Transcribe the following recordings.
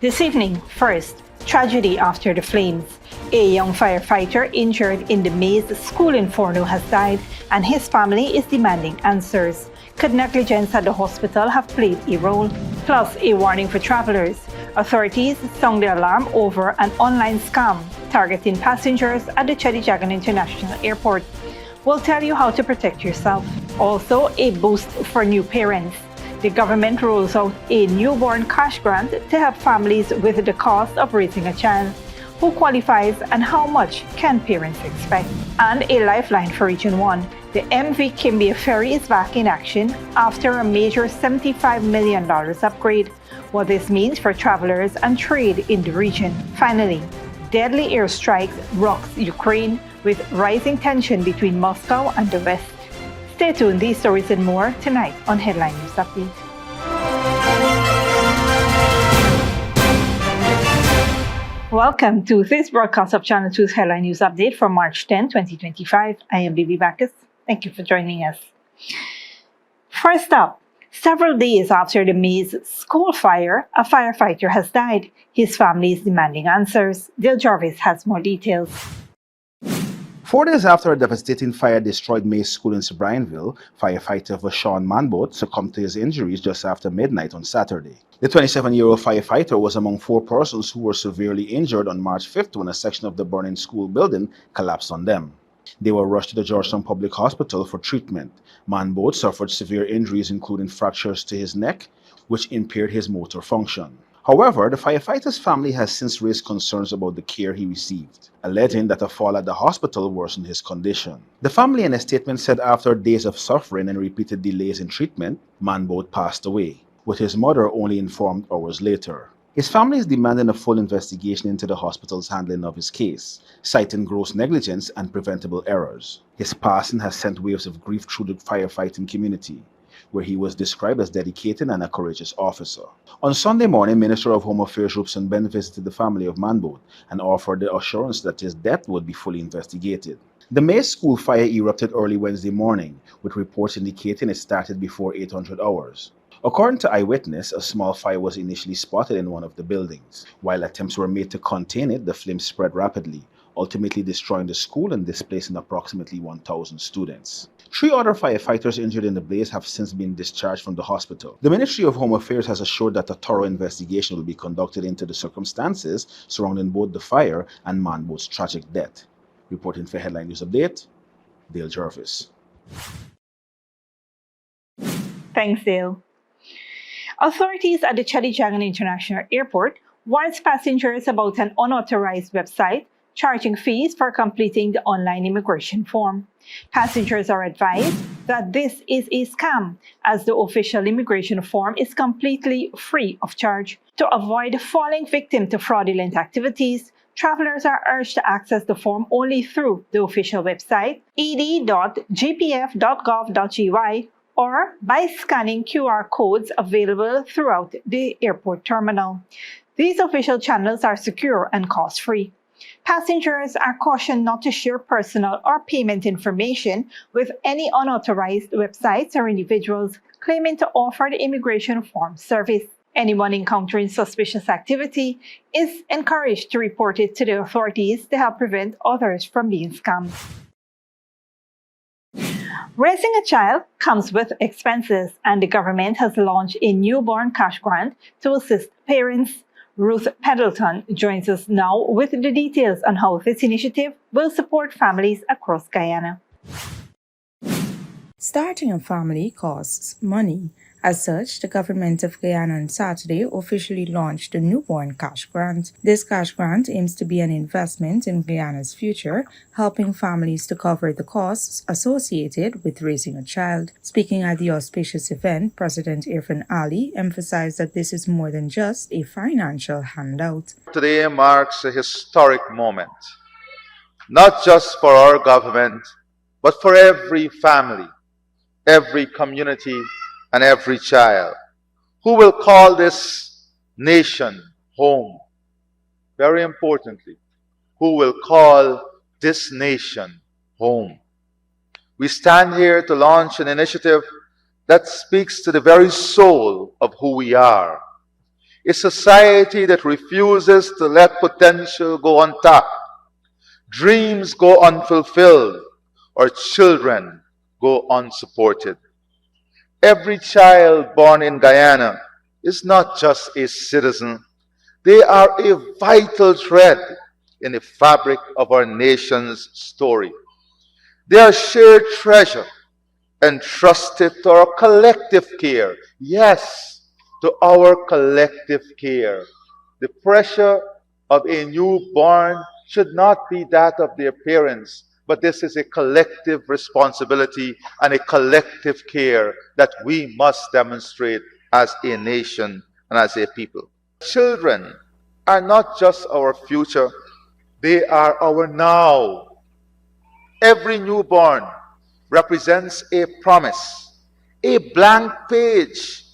This evening, first, tragedy after the flames. A young firefighter injured in the Maze school inferno has died, and his family is demanding answers. Could negligence at the hospital have played a role? Plus, a warning for travelers. Authorities sound the alarm over an online scam targeting passengers at the Cheddi Jagan International Airport. We'll tell you how to protect yourself. Also, a boost for new parents. The government rolls out a newborn cash grant to help families with the cost of raising a child. Who qualifies and how much can parents expect? And a lifeline for Region 1. The MV Kimbia Ferry is back in action after a major $75 million upgrade. What this means for travelers and trade in the region. Finally, deadly airstrikes rocks Ukraine with rising tension between Moscow and the West. Stay tuned, these stories and more tonight on Headline News Update. Welcome to this broadcast of Channel 2's Headline News Update for March 10, 2025. I am Bibi Bacchus. Thank you for joining us. First up, several days after the Maze school fire, a firefighter has died. His family is demanding answers. Dale Jarvis has more details. 4 days after a devastating fire destroyed Maze School in Sobrianville, firefighter Vashon Manboat succumbed to his injuries just after midnight on Saturday. The 27-year-old firefighter was among 4 persons who were severely injured on March 5th when a section of the burning school building collapsed on them. They were rushed to the Georgetown Public Hospital for treatment. Manboat suffered severe injuries including fractures to his neck, which impaired his motor function. However, the firefighter's family has since raised concerns about the care he received, alleging that a fall at the hospital worsened his condition. The family in a statement said after days of suffering and repeated delays in treatment, Manboat passed away, with his mother only informed hours later. His family is demanding a full investigation into the hospital's handling of his case, citing gross negligence and preventable errors. His passing has sent waves of grief through the firefighting community, where he was described as dedicated and a courageous officer. On Sunday morning, Minister of Home Affairs Rupson Ben visited the family of Manboat and offered the assurance that his death would be fully investigated. The Maze school fire erupted early Wednesday morning, with reports indicating it started before 800 hours. According to eyewitness, a small fire was initially spotted in one of the buildings. While attempts were made to contain it, the flames spread rapidly, ultimately destroying the school and displacing approximately 1,000 students. 3 other firefighters injured in the blaze have since been discharged from the hospital. The Ministry of Home Affairs has assured that a thorough investigation will be conducted into the circumstances surrounding both the fire and Manboat's tragic death. Reporting for Headline News Update, Dale Jarvis. Thanks, Dale. Authorities at the Cheddi Jagan International Airport warns passengers about an unauthorized website charging fees for completing the online immigration form. Passengers are advised that this is a scam, as the official immigration form is completely free of charge. To avoid falling victim to fraudulent activities, travelers are urged to access the form only through the official website, ed.gpf.gov.gy, or by scanning QR codes available throughout the airport terminal. These official channels are secure and cost-free. Passengers are cautioned not to share personal or payment information with any unauthorized websites or individuals claiming to offer the immigration form service. Anyone encountering suspicious activity is encouraged to report it to the authorities to help prevent others from being scammed. Raising a child comes with expenses, and the government has launched a newborn cash grant to assist parents. Ruth Pendleton joins us now with the details on how this initiative will support families across Guyana. Starting a family costs money. As such, the government of Guyana on Saturday officially launched the Newborn Cash Grant. This cash grant aims to be an investment in Guyana's future, helping families to cover the costs associated with raising a child. Speaking at the auspicious event, President Irfan Ali emphasized that this is more than just a financial handout. Today marks a historic moment, not just for our government, but for every family, every community, and every child who will call this nation home. Very importantly, who will call this nation home. We stand here to launch an initiative that speaks to the very soul of who we are. a society that refuses to let potential go untapped, dreams go unfulfilled, or children go unsupported. Every child born in Guyana is not just a citizen, they are a vital thread in the fabric of our nation's story. They are shared treasure entrusted to our collective care. Yes, to our collective care. The pressure of a newborn should not be that of their parents, but this is a collective responsibility and a collective care that we must demonstrate as a nation and as a people. Children are not just our future, they are our now. Every newborn represents a promise, a blank page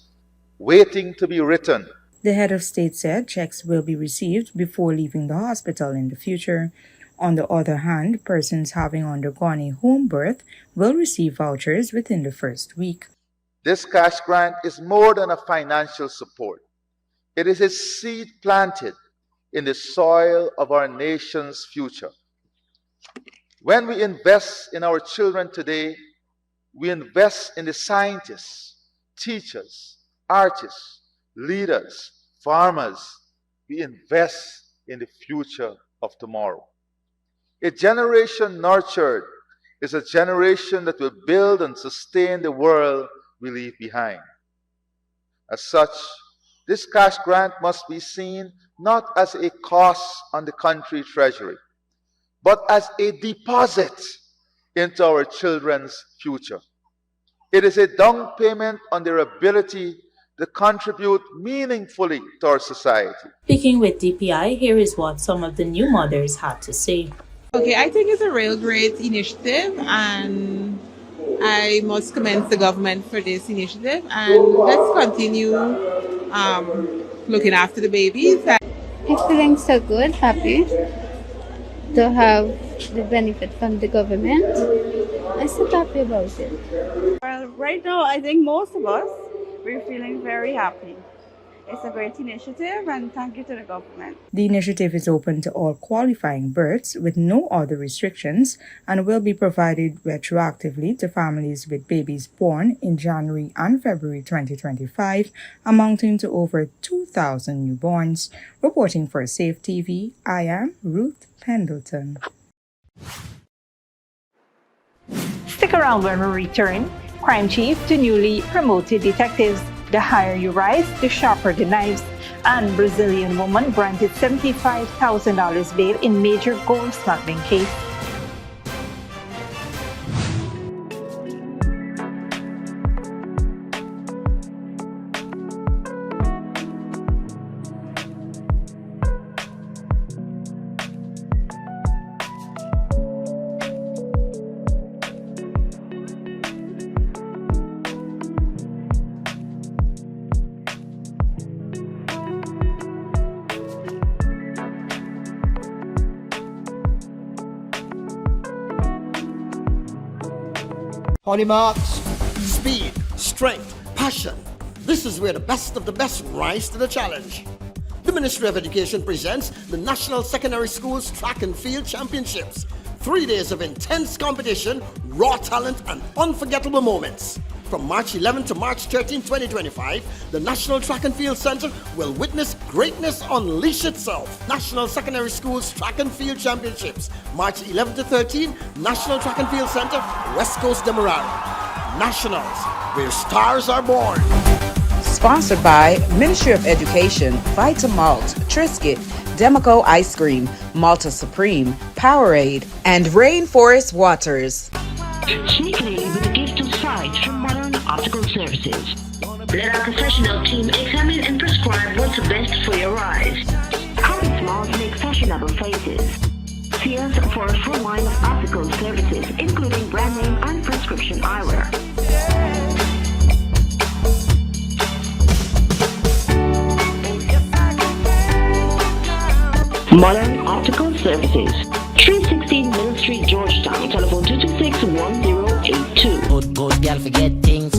waiting to be written. The head of state said checks will be received before leaving the hospital in the future. On the other hand, persons having undergone a home birth will receive vouchers within the first week. This cash grant is more than a financial support. It is a seed planted in the soil of our nation's future. When we invest in our children today, we invest in the scientists, teachers, artists, leaders, farmers. We invest in the future of tomorrow. A generation nurtured is a generation that will build and sustain the world we leave behind. As such, this cash grant must be seen not as a cost on the country treasury, but as a deposit into our children's future. It is a down payment on their ability to contribute meaningfully to our society. Speaking with DPI, here is what some of the new mothers had to say. Okay, I think it's a real great initiative, and I must commend the government for this initiative, and let's continue looking after the babies. I'm feeling so good, happy to have the benefit from the government. I'm so happy about it. Well, right now, I think most of us, we're feeling very happy. It's a great initiative, and thank you to the government. The initiative is open to all qualifying births with no other restrictions and will be provided retroactively to families with babies born in January and February 2025, amounting to over 2,000 newborns. Reporting for Safe TV, I am Ruth Pendleton. Stick around when we return. Crime chief to newly promoted detectives. The higher you rise, the sharper the knives. And Brazilian woman granted $75,000 bail in major gold smuggling case. On your marks, speed, strength, passion. This is where the best of the best rise to the challenge. The Ministry of Education presents the National Secondary Schools Track and Field Championships. 3 days of intense competition, raw talent, and unforgettable moments. From March 11 to March 13, 2025, the National Track and Field Center will witness greatness unleash itself. National Secondary Schools Track and Field Championships, March 11 to 13, National Track and Field Center, West Coast Demerara. Nationals, where stars are born. Sponsored by Ministry of Education, Vitamalt, Triscuit, Democo Ice Cream, Malta Supreme, Powerade, and Rainforest Waters. Sneakily with a gift of sight from Modern Optical Services. Let our professional team examine and prescribe what's best for your eyes. Common smiles make fashionable faces. See us for a full line of optical services, including brand name and prescription eyewear. Modern Optical Services, 316 Middle Street, Georgetown. Telephone 226-1082. Good girl, forget things.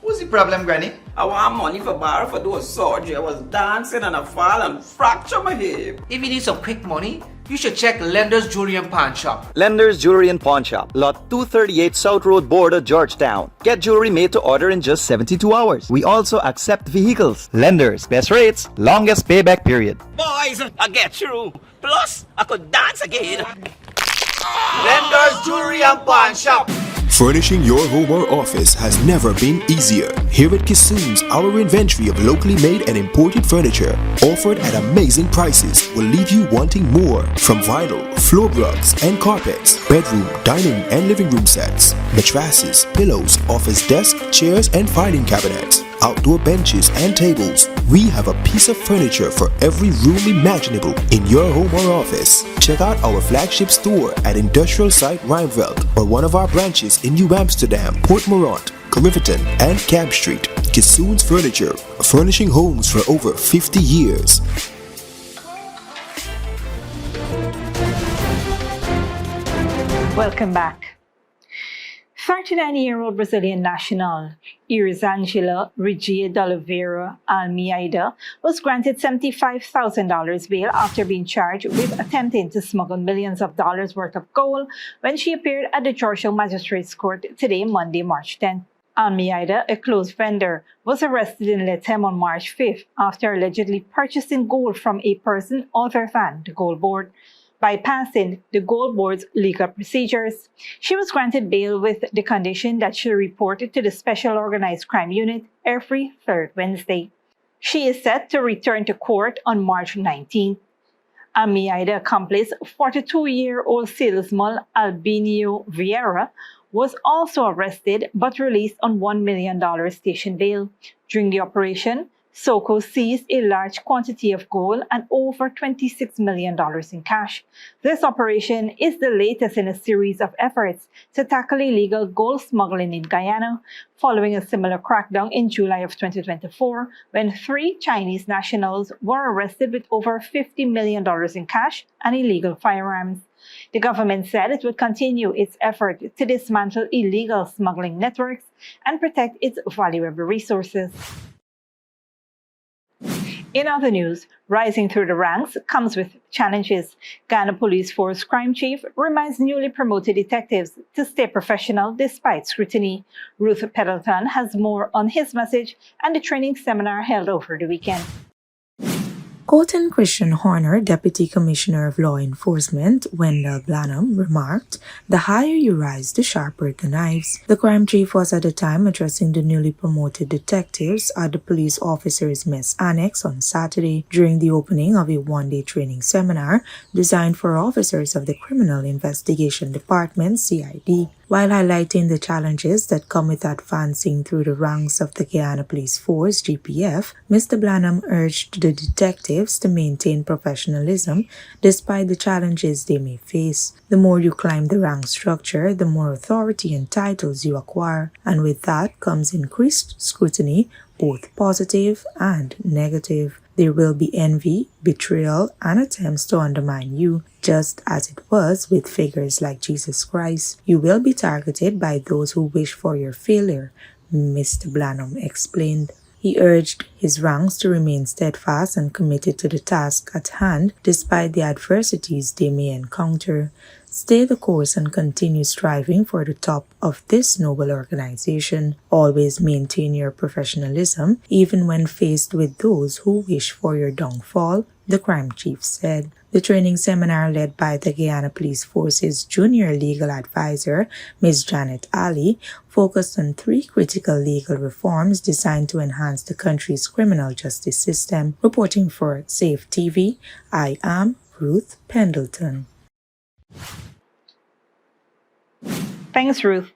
Who's the problem, Granny? I want money for borrow for those surgery. I was dancing and I fall and fracture my hip. If you need some quick money, you should check Lender's Jewelry and Pawn Shop. Lender's Jewelry and Pawn Shop, Lot 238 South Road, Border, Georgetown. Get jewelry made to order in just 72 hours. We also accept vehicles. Lender's, best rates, longest payback period. Boys, I get through. Plus, I could dance again. Lender's Jewelry and Pawn Shop. Furnishing your home or office has never been easier. Here at Kissoon's, our inventory of locally made and imported furniture, offered at amazing prices, will leave you wanting more. From vinyl, floor rugs and carpets, bedroom, dining and living room sets, mattresses, pillows, office desk, chairs and filing cabinets, outdoor benches and tables. We have a piece of furniture for every room imaginable in your home or office. Check out our flagship store at Industrial Site Rijnveld or one of our branches in New Amsterdam, Port Morant, Riverton and Camp Street. Kissoon's Furniture, furnishing homes for over 50 years. Welcome back. 39-year-old Brazilian national Irizangela Regia de Oliveira Almeida was granted $75,000 bail after being charged with attempting to smuggle millions of dollars worth of gold when she appeared at the Georgetown Magistrates Court today, Monday, March 10th. Almeida, a clothes vendor, was arrested in Letem on March 5th after allegedly purchasing gold from a person other than the gold board, bypassing the gold board's legal procedures. She was granted bail with the condition that she reported to the Special Organized Crime Unit every third Wednesday. She is set to return to court on March 19th. Almeida accomplice, 42-year-old salesman Albinio Vieira, was also arrested but released on $1 million station bail. During the operation, SOCO seized a large quantity of gold and over $26 million in cash. This operation is the latest in a series of efforts to tackle illegal gold smuggling in Guyana, following a similar crackdown in July of 2024, when 3 Chinese nationals were arrested with over $50 million in cash and illegal firearms. The government said it would continue its effort to dismantle illegal smuggling networks and protect its valuable resources. In other news, rising through the ranks comes with challenges. Ghana Police Force Crime Chief reminds newly promoted detectives to stay professional despite scrutiny. Ruth Pendleton has more on his message and the training seminar held over the weekend. Colton Christian Horner, Deputy Commissioner of Law Enforcement, Wendell Blanham, remarked, "The higher you rise, the sharper the knives." The crime chief was at the time addressing the newly promoted detectives at the Police Officers Mess Annex on Saturday during the opening of a one-day training seminar designed for officers of the Criminal Investigation Department, CID. While highlighting the challenges that come with advancing through the ranks of the Guyana Police Force, GPF, Mr. Blanham urged the detectives to maintain professionalism despite the challenges they may face. The more you climb the rank structure, the more authority and titles you acquire, and with that comes increased scrutiny, both positive and negative. There will be envy, betrayal, and attempts to undermine you, just as it was with figures like Jesus Christ. You will be targeted by those who wish for your failure, Mr. Blanham explained. He urged his ranks to remain steadfast and committed to the task at hand despite the adversities they may encounter. Stay the course and continue striving for the top of this noble organization. Always maintain your professionalism, even when faced with those who wish for your downfall, the crime chief said. The training seminar, led by the Guyana Police Force's junior legal advisor, Ms. Janet Ali, focused on 3 critical legal reforms designed to enhance the country's criminal justice system. Reporting for Safe TV, I am Ruth Pendleton. Thanks, Ruth.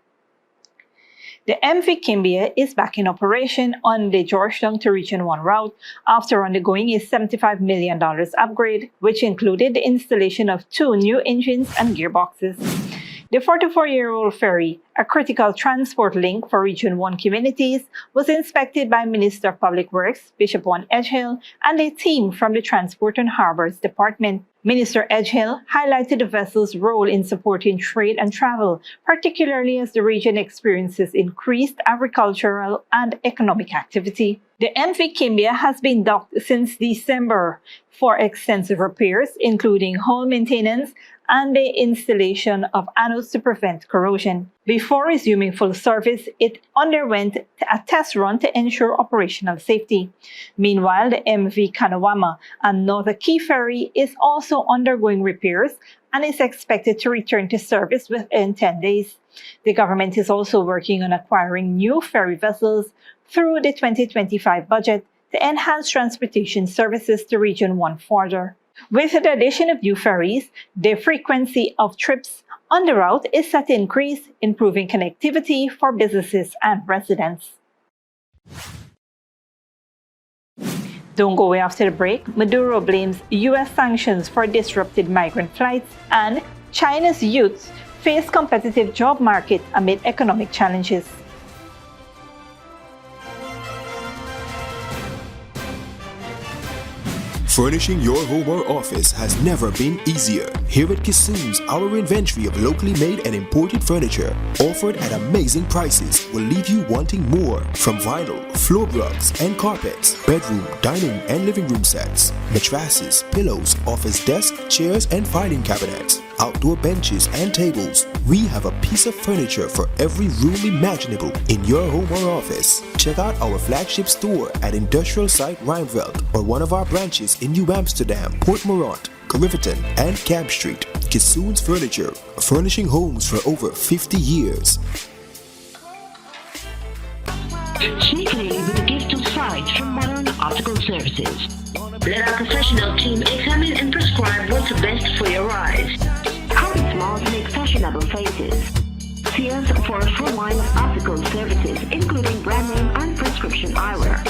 The MV Kimbia is back in operation on the Georgetown to Region 1 route after undergoing a $75 million upgrade, which included the installation of 2 new engines and gearboxes. The 44-year-old Ferry, a critical transport link for Region 1 communities, was inspected by Minister of Public Works, Bishop Juan Edgehill, and a team from the Transport and Harbors Department. Minister Edgehill highlighted the vessel's role in supporting trade and travel, particularly as the region experiences increased agricultural and economic activity. The MV Kimbia has been docked since December for extensive repairs, including hull maintenance and the installation of anodes to prevent corrosion. Before resuming full service, it underwent a test run to ensure operational safety. Meanwhile, the MV Kanawama, another key ferry, is also undergoing repairs and is expected to return to service within 10 days. The government is also working on acquiring new ferry vessels through the 2025 budget to enhance transportation services to Region 1 further. With the addition of new ferries, the frequency of trips on the route is set to increase, improving connectivity for businesses and residents. Don't go away after the break. Maduro blames U.S. sanctions for disrupted migrant flights, and China's youths face competitive job market amid economic challenges. Furnishing your home or office has never been easier. Here at Kissoon's, our inventory of locally made and imported furniture, offered at amazing prices, will leave you wanting more. From vinyl, floor rugs and carpets, bedroom, dining and living room sets, mattresses, pillows, office desk, chairs and filing cabinets, outdoor benches and tables. We have a piece of furniture for every room imaginable in your home or office. Check out our flagship store at Industrial Site Rijnveld or one of our branches in New Amsterdam, Port Morant, Riverton and Camp Street. Kissoon's Furniture, furnishing homes for over 50 years. Sneakily with a gift of sight from Modern Optical Services. Let our professional team examine and prescribe what's best for your eyes. Common smiles make fashionable faces. See us for a full line of optical services, including brand name and prescription eyewear.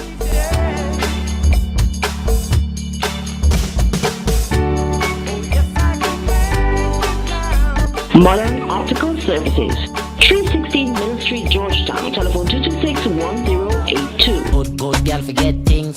Modern Optical Services, 316 Middle Street, Georgetown. Telephone 226-1082. Good girl forget things.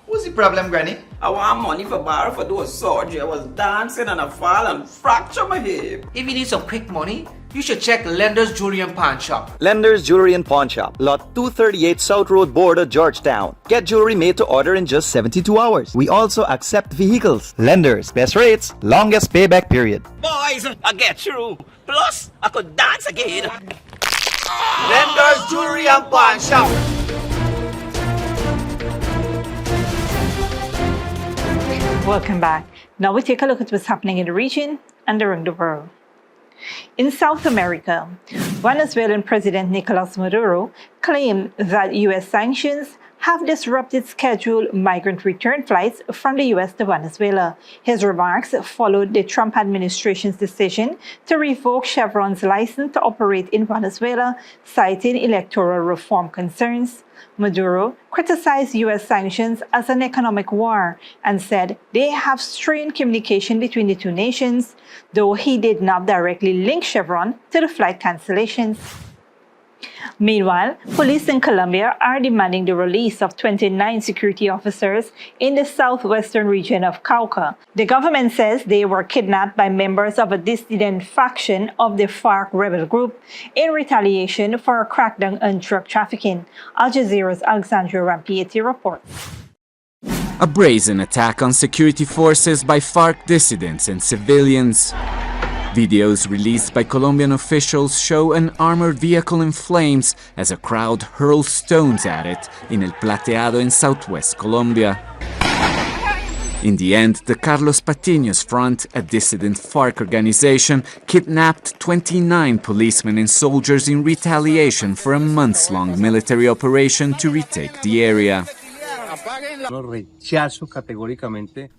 What's the problem, Granny? I want money for borrow for those surgery. I was dancing and I fall and fracture my hip. If you need some quick money, you should check Lender's Jewelry and Pawn Shop. Lender's Jewelry and Pawn Shop, Lot 238 South Road Border, Georgetown. Get jewelry made to order in just 72 hours. We also accept vehicles. Lender's, best rates, longest payback period. Boys, I get through. Plus, I could dance again. Lender's Jewelry and Pawn Shop. Welcome back. Now we take a look at what's happening in the region and around the world. In South America, Venezuelan President Nicolas Maduro claimed that U.S. sanctions have disrupted scheduled migrant return flights from the U.S. to Venezuela. His remarks followed the Trump administration's decision to revoke Chevron's license to operate in Venezuela, citing electoral reform concerns. Maduro criticized U.S. sanctions as an economic war and said they have strained communication between the two nations, though he did not directly link Chevron to the flight cancellations. Meanwhile, police in Colombia are demanding the release of 29 security officers in the southwestern region of Cauca. The government says they were kidnapped by members of a dissident faction of the FARC rebel group in retaliation for a crackdown on drug trafficking. Al Jazeera's Alexandra Rampieti reports. A brazen attack on security forces by FARC dissidents and civilians. Videos released by Colombian officials show an armored vehicle in flames as a crowd hurls stones at it in El Plateado in southwest Colombia. In the end, the Carlos Patiño's Front, a dissident FARC organization, kidnapped 29 policemen and soldiers in retaliation for a months-long military operation to retake the area.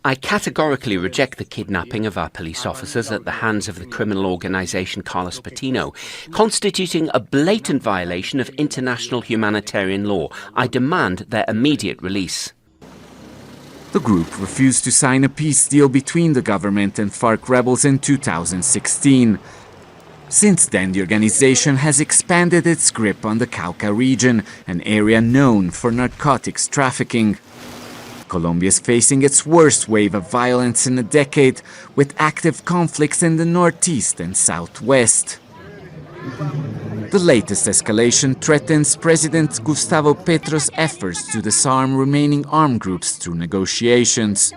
I categorically reject the kidnapping of our police officers at the hands of the criminal organisation Carlos Patino, constituting a blatant violation of international humanitarian law. I demand their immediate release. The group refused to sign a peace deal between the government and FARC rebels in 2016. Since then, the organization has expanded its grip on the Cauca region, an area known for narcotics trafficking. Colombia is facing its worst wave of violence in a decade, with active conflicts in the northeast and southwest. The latest escalation threatens President Gustavo Petro's efforts to disarm remaining armed groups through negotiations.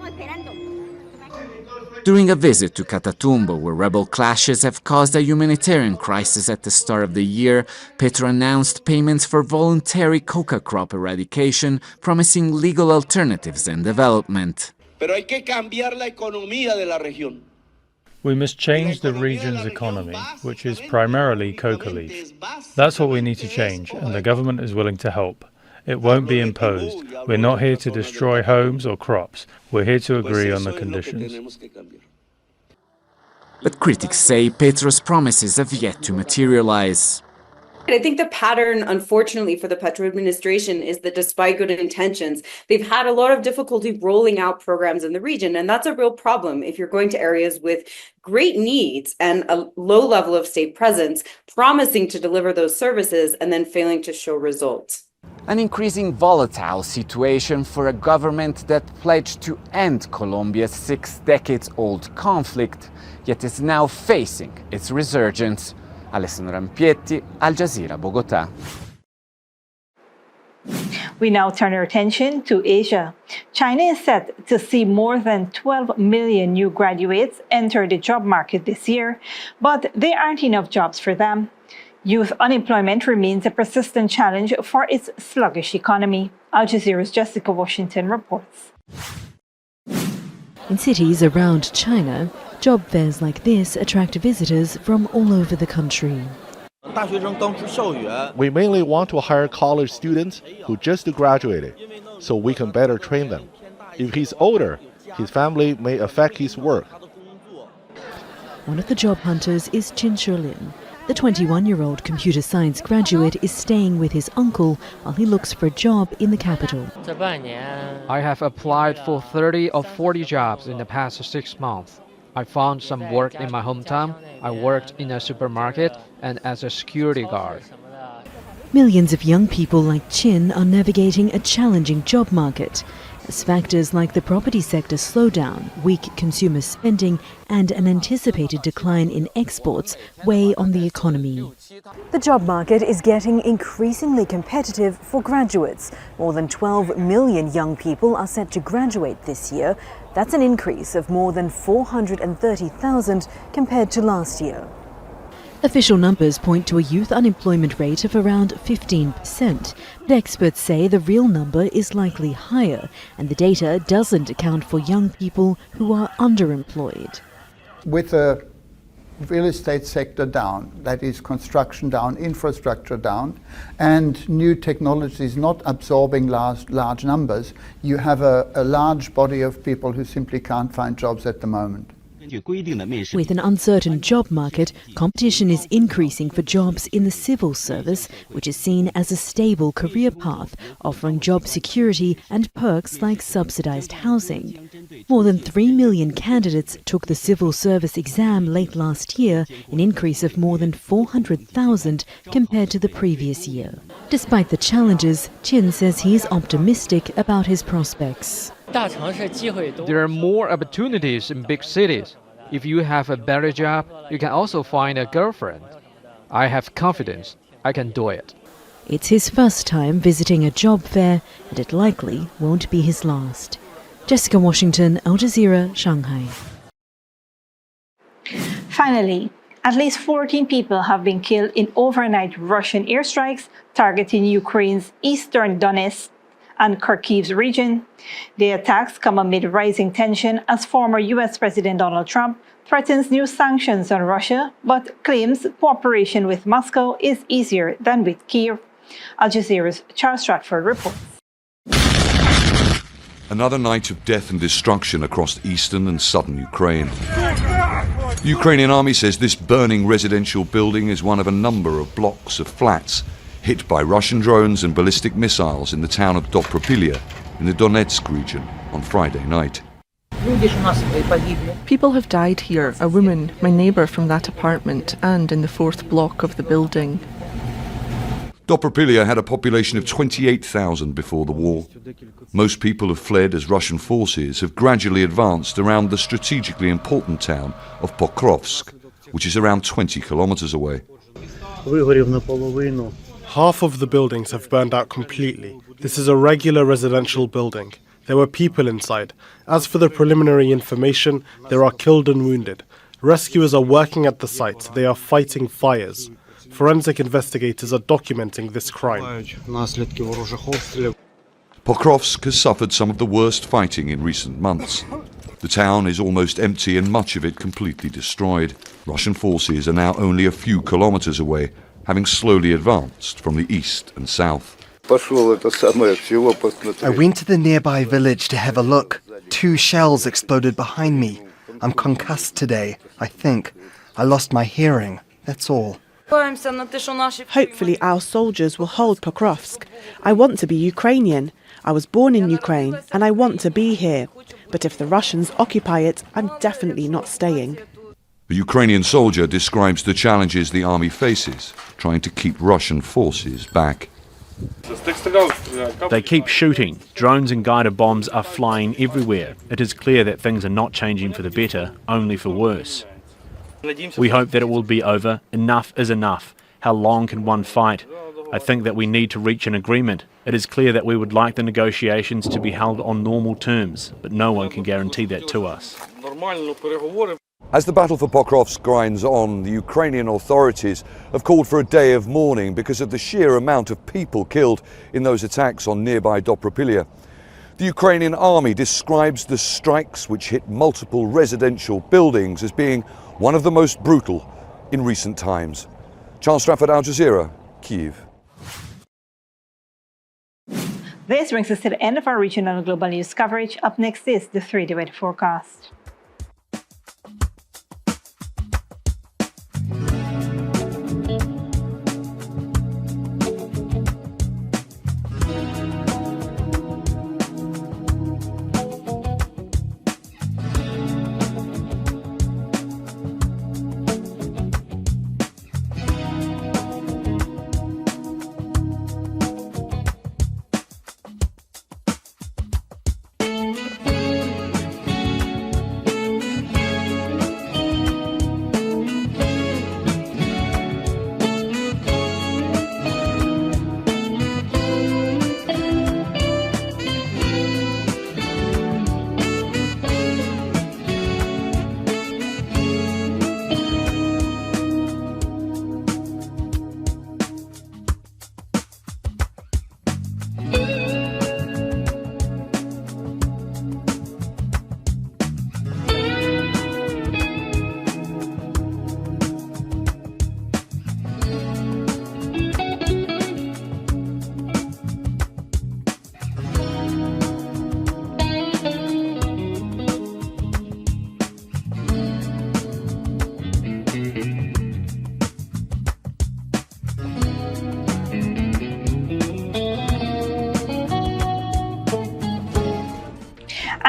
During a visit to Catatumbo, where rebel clashes have caused a humanitarian crisis at the start of the year, Petro announced payments for voluntary coca crop eradication, promising legal alternatives and development. We must change the region's economy, which is primarily coca leaf. That's what we need to change, and the government is willing to help. It won't be imposed. We're not here to destroy homes or crops. We're here to agree on the conditions. But critics say Petro's promises have yet to materialize. I think the pattern, unfortunately, for the Petro administration is that despite good intentions, they've had a lot of difficulty rolling out programs in the region. And that's a real problem if you're going to areas with great needs and a low level of state presence, promising to deliver those services and then failing to show results. An increasingly volatile situation for a government that pledged to end Colombia's 6 decades-old conflict, yet is now facing its resurgence. Alessandro Ampietti, Al Jazeera, Bogotá. We now turn our attention to Asia. China is set to see more than 12 million new graduates enter the job market this year, but there aren't enough jobs for them. Youth unemployment remains a persistent challenge for its sluggish economy. Al Jazeera's Jessica Washington reports. In cities around China, job fairs like this attract visitors from all over the country. We mainly want to hire college students who just graduated, so we can better train them. If he's older, his family may affect his work. One of the job hunters is Chin Sherlin. The 21-year-old computer science graduate is staying with his uncle while he looks for a job in the capital. I have applied for 30 or 40 jobs in the past 6 months. I found some work in my hometown. I worked in a supermarket and as a security guard. Millions of young people like Chin are navigating a challenging job market, as factors like the property sector slowdown, weak consumer spending, and an anticipated decline in exports weigh on the economy. The job market is getting increasingly competitive for graduates. More than 12 million young people are set to graduate this year. That's an increase of more than 430,000 compared to last year. Official numbers point to a youth unemployment rate of around 15%, but experts say the real number is likely higher, and the data doesn't account for young people who are underemployed. With the real estate sector down, that is construction down, infrastructure down, and new technologies not absorbing large numbers, you have a large body of people who simply can't find jobs at the moment. With an uncertain job market, competition is increasing for jobs in the civil service, which is seen as a stable career path, offering job security and perks like subsidized housing. More than 3 million candidates took the civil service exam late last year, an increase of more than 400,000 compared to the previous year. Despite the challenges, Chin says he is optimistic about his prospects. There are more opportunities in big cities. If you have a better job, you can also find a girlfriend. I have confidence. I can do it. It's his first time visiting a job fair, and it likely won't be his last. Jessica Washington, Al Jazeera, Shanghai. Finally, at least 14 people have been killed in overnight Russian airstrikes targeting Ukraine's eastern Donetsk and Kharkiv's region. The attacks come amid rising tension as former U.S. President Donald Trump threatens new sanctions on Russia, but claims cooperation with Moscow is easier than with Kyiv. Al Jazeera's Charles Stratford reports. Another night of death and destruction across eastern and southern Ukraine. The Ukrainian army says this burning residential building is one of a number of blocks of flats hit by Russian drones and ballistic missiles in the town of Dobropilya in the Donetsk region on Friday night. People have died here, a woman, my neighbour from that apartment, and in the 4th block of the building. Dobropilia had a population of 28,000 before the war. Most people have fled as Russian forces have gradually advanced around the strategically important town of Pokrovsk, which is around 20 kilometers away. Half of the buildings have burned out completely. This is a regular residential building. There were people inside. As for the preliminary information, there are killed and wounded. Rescuers are working at the site. They are fighting fires. Forensic investigators are documenting this crime. Pokrovsk has suffered some of the worst fighting in recent months. The town is almost empty and much of it completely destroyed. Russian forces are now only a few kilometers away, having slowly advanced from the east and south. I went to the nearby village to have a look. 2 shells exploded behind me. I'm concussed today, I think. I lost my hearing, that's all. Hopefully our soldiers will hold Pokrovsk. I want to be Ukrainian. I was born in Ukraine and I want to be here. But if the Russians occupy it, I'm definitely not staying. The Ukrainian soldier describes the challenges the army faces, trying to keep Russian forces back. They keep shooting. Drones and guided bombs are flying everywhere. It is clear that things are not changing for the better, only for worse. We hope that it will be over. Enough is enough. How long can one fight? I think that we need to reach an agreement. It is clear that we would like the negotiations to be held on normal terms, but no one can guarantee that to us. As the battle for Pokrovsk grinds on, the Ukrainian authorities have called for a day of mourning because of the sheer amount of people killed in those attacks on nearby Dobropilia. The Ukrainian army describes the strikes which hit multiple residential buildings as being one of the most brutal in recent times. Charles Stratford, Al Jazeera, Kyiv. This brings us to the end of our regional and global news coverage. Up next is the 3-day weather forecast.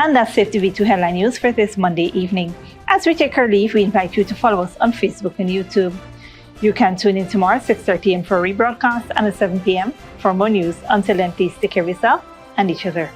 And that's it, TV2 Headline News for this Monday evening. As we take our leave, we invite you to follow us on Facebook and YouTube. You can tune in tomorrow at 6:30 a.m. for a rebroadcast and at 7 p.m. for more news. Until then, please take care of yourself and each other.